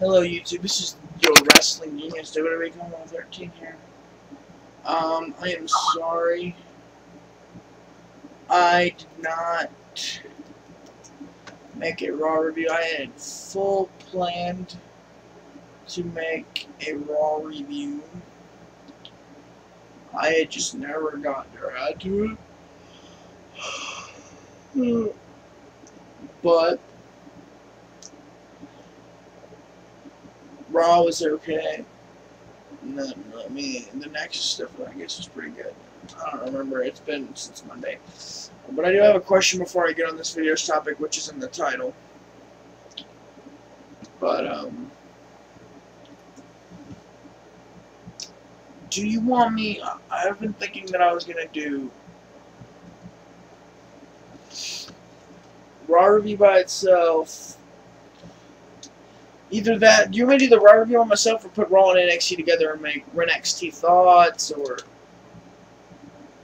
Hello YouTube, this is your Wrestling Genius, WWE 113 here. I am sorry. I did not make a Raw review. I had full planned to make a Raw review. I had just never gotten around to it. But Raw was okay. And then, the Nexus stuff, I guess, was pretty good. I don't remember. It's been since Monday. But I do have a question before I get on this video's topic, which is in the title. But, do you want me... I've been thinking that I was going to do Raw review by itself. Either that, do you want me to do the Raw review on myself, or put Raw and NXT together and make NXT thoughts, or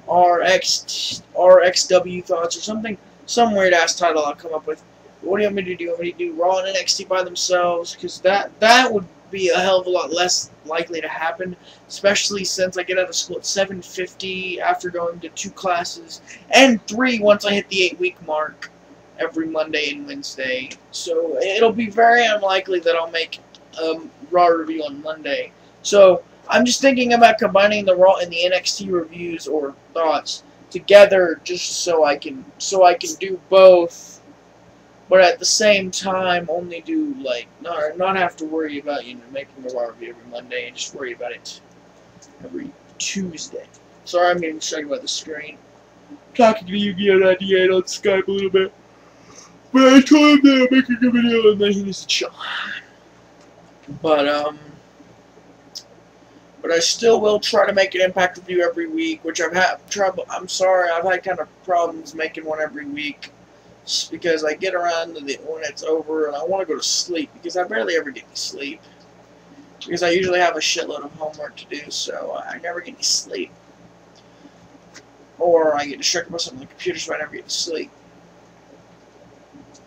RXW thoughts, or something, some weird ass title I'll come up with. What do you want me to do? You want me to do Raw and NXT by themselves? Because that would be a hell of a lot less likely to happen, especially since I get out of school at 7:50 after going to 2 classes, and 3 once I hit the 8-week mark. Every Monday and Wednesday, so it'll be very unlikely that I'll make a Raw review on Monday. So I'm just thinking about combining the Raw and the NXT reviews or thoughts together, just so I can do both, but at the same time only do not have to worry about making a Raw review every Monday and just worry about it every Tuesday. Sorry, I'm getting distracted by the screen. Talking to Yu-Gi-Oh! 98 on Skype a little bit. But I told him that I'm making a video and then he needs to chill. But I still will try to make an Impact review every week, which I've had trouble. I'm sorry, I've had kind of problems making one every week, just because I get around to when it's over and I want to go to sleep, because I barely ever get any sleep, because I usually have a shitload of homework to do, so I never get any sleep, or I get distracted by something on the computer, so I never get to sleep.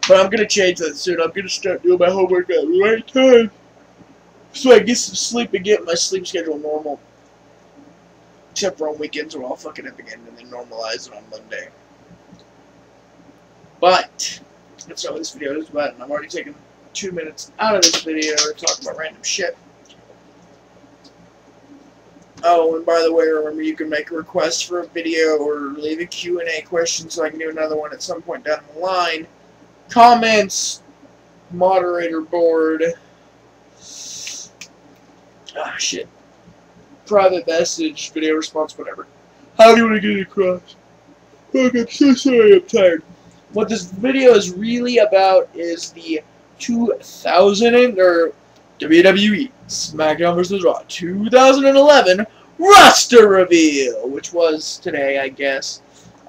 But I'm going to change that soon. I'm going to start doing my homework at the right time, so I get some sleep and get my sleep schedule normal. Except for on weekends where I'll fuck it up again and then normalize it on Monday. But that's not what this video is about, and I've already taken 2 minutes out of this video to talk about random shit. Oh, and by the way, remember you can make a request for a video or leave a Q&A question so I can do another one at some point down the line. Comments, moderator board, shit, private message, video response, whatever. How do you want to get it across? Fuck, I'm so sorry, I'm tired. What this video is really about is the 2000 or WWE Smackdown vs. Raw 2011 roster reveal, which was today, I guess.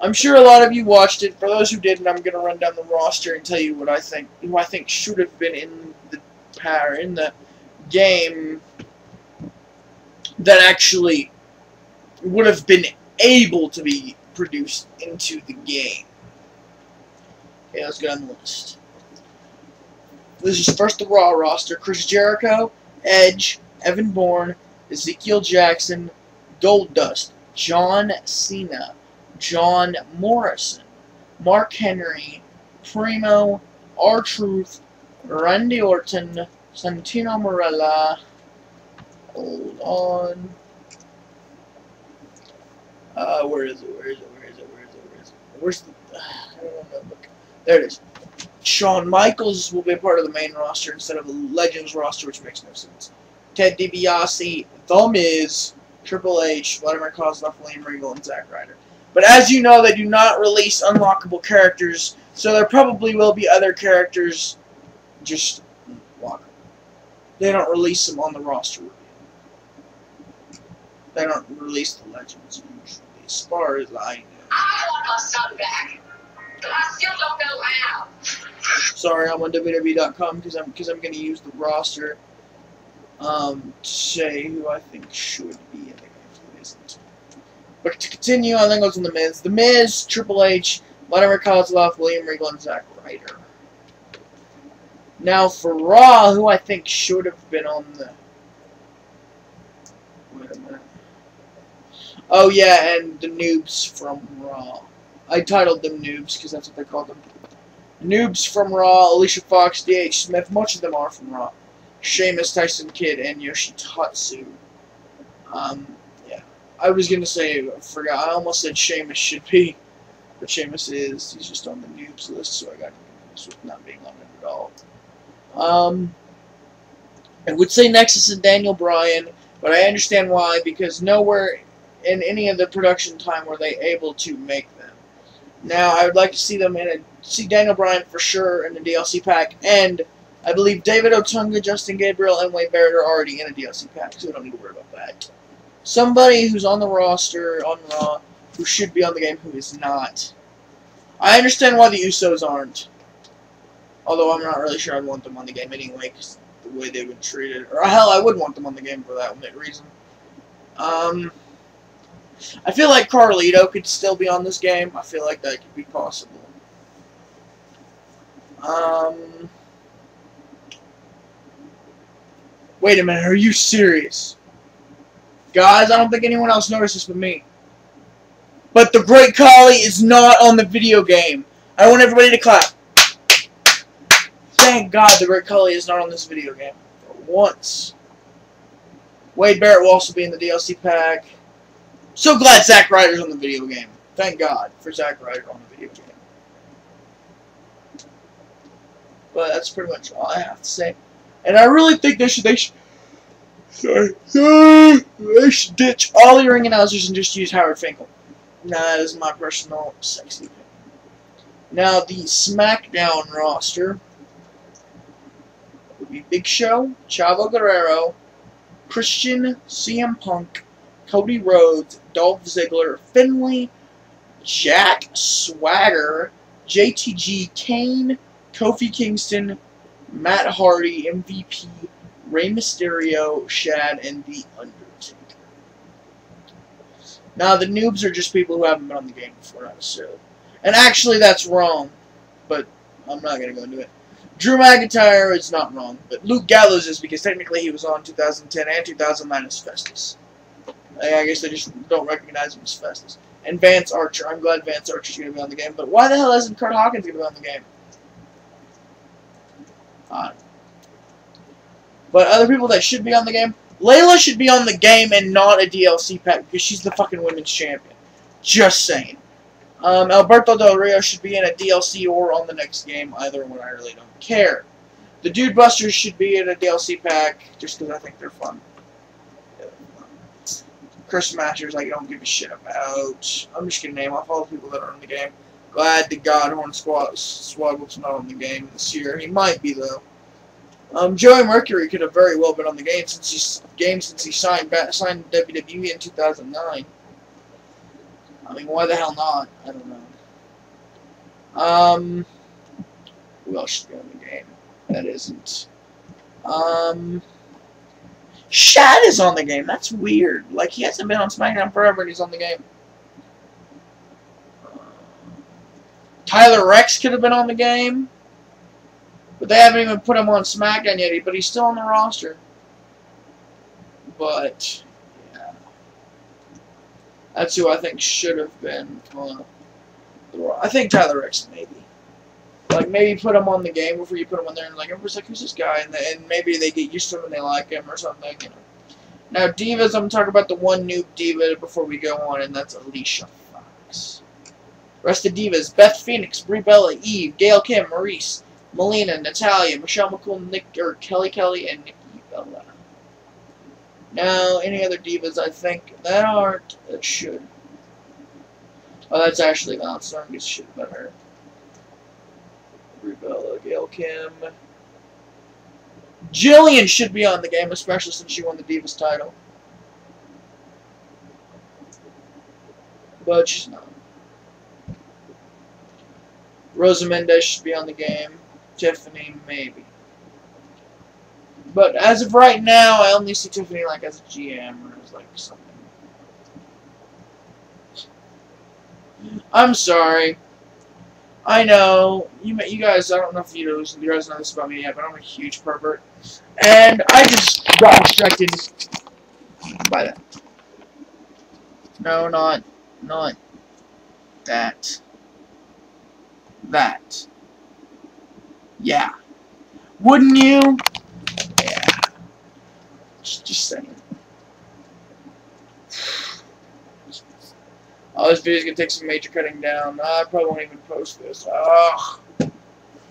I'm sure a lot of you watched it. For those who didn't, I'm going to run down the roster and tell you what I think, who I think should have been in the game that actually would have been able to be produced into the game. Okay, let's go down the list. This is first the Raw roster: Chris Jericho, Edge, Evan Bourne, Ezekiel Jackson, Goldust, John Cena, John Morrison, Mark Henry, Primo, R-Truth, Randy Orton, Santino Marella. Hold on. Where is it? Where's the... I don't know. Look. There it is. Shawn Michaels will be a part of the main roster instead of the Legends roster, which makes no sense. Ted DiBiase, The Miz, Triple H, Vladimir Kozlov, William Regal, and Zack Ryder. But as you know, they do not release unlockable characters, so there probably will be other characters just lockable. They don't release them on the roster review. They don't release the Legends usually, as far as I know. I want my son back, but I still don't know how. Sorry, I'm on WWE.com because I'm going to use the roster to say who I think should be in the game, who isn't. But to continue, I think it was on The Miz. The Miz, Triple H, Vladimir Kozlov, William Regal, and Zack Ryder. Now for Raw, who I think should have been on the... Wait a minute. Oh yeah, and the noobs from Raw. I titled them noobs because that's what they called them. Noobs from Raw, Alicia Fox, D.H. Smith, much of them are from Raw. Sheamus, Tyson Kidd, and Yoshitatsu. Yeah. I was gonna say, I forgot, I almost said Sheamus should be, but Sheamus is, he's just on the noobs list, so I got confused with not being on it at all. I would say Nexus and Daniel Bryan, but I understand why, because nowhere in any of the production time were they able to make them. Now, I would like to see them see Daniel Bryan for sure in the DLC pack, and I believe David Otunga, Justin Gabriel, and Wade Barrett are already in a DLC pack, so we don't need to worry about that. Somebody who's on the roster, on Raw, who should be on the game, who is not. I understand why the Usos aren't. Although I'm not really sure I'd want them on the game anyway, because the way they've been treated. Or hell, I would want them on the game for that reason. I feel like Carlito could still be on this game. I feel like that could be possible. Wait a minute, are you serious? Guys, I don't think anyone else noticed this but me. But the Great Khali is not on the video game. I want everybody to clap. Thank God the Great Khali is not on this video game. For once. Wade Barrett will also be in the DLC pack. So glad Zack Ryder's on the video game. Thank God for Zack Ryder on the video game. But that's pretty much all I have to say. And I really think they should ditch all the ring announcers and just use Howard Finkel. Now that is my personal sexy opinion. Now the SmackDown roster would be Big Show, Chavo Guerrero, Christian, CM Punk, Cody Rhodes, Dolph Ziggler, Finlay, Jack Swagger, JTG, Kane, Kofi Kingston, Matt Hardy, MVP, Rey Mysterio, Shad, and The Undertaker. Now, the noobs are just people who haven't been on the game before, not necessarily. And actually, that's wrong, but I'm not going to go into it. Drew McIntyre is not wrong, but Luke Gallows is, because technically he was on 2010 and 2009 as Festus. I guess they just don't recognize him as Festus. And Vance Archer. I'm glad Vance Archer's going to be on the game, but why the hell isn't Kurt Hawkins going to be on the game? But other people that should be on the game, Layla should be on the game and not a DLC pack because she's the fucking women's champion. Just saying. Alberto Del Rio should be in a DLC or on the next game, either one. I really don't care. The Dude Busters should be in a DLC pack just because I think they're fun. Chris Masters, I don't give a shit about. I'm just gonna name off all the people that are in the game. Glad the Godhorn Swaggle's not on the game this year. He might be though. Joey Mercury could have very well been on the game since he signed WWE in 2009. I mean, why the hell not? I don't know. Who else should be on the game? That isn't. Shad is on the game. That's weird. Like, he hasn't been on SmackDown forever and he's on the game. Tyler Rex could have been on the game. But they haven't even put him on SmackDown yet, but he's still on the roster. But, yeah. That's who I think should have been on the roster. I think Tyler Rex, maybe. Like, maybe put him on the game before you put him on there, and like, everybody's like, who's this guy? And maybe they get used to him and they like him or something, you know. Now, Divas, I'm talking about the one noob Diva before we go on, and that's Alicia Fox. Rest of Divas, Beth Phoenix, Brie Bella, Eve, Gail Kim, Maurice, Melina, Natalia, Michelle McCool, Kelly, and Nikki Bella. Now, any other Divas I think that aren't, that should. Oh, that's Ashley Vance, so I don't give a shit about her. Brie Bella, Gail Kim. Jillian should be on the game, especially since she won the Divas title. But she's not. Rosa Mendez should be on the game. Tiffany, maybe. But as of right now, I only see Tiffany like as a GM or as like something. I'm sorry. I know, you guys, I don't know if you guys know this about me yet, but I'm a huge pervert. And I just got distracted by that. No, not that. That. Yeah. Wouldn't you? Yeah. Just saying. Oh, this video's gonna take some major cutting down. I probably won't even post this. Ugh.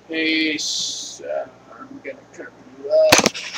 Peace. I'm gonna cut you up.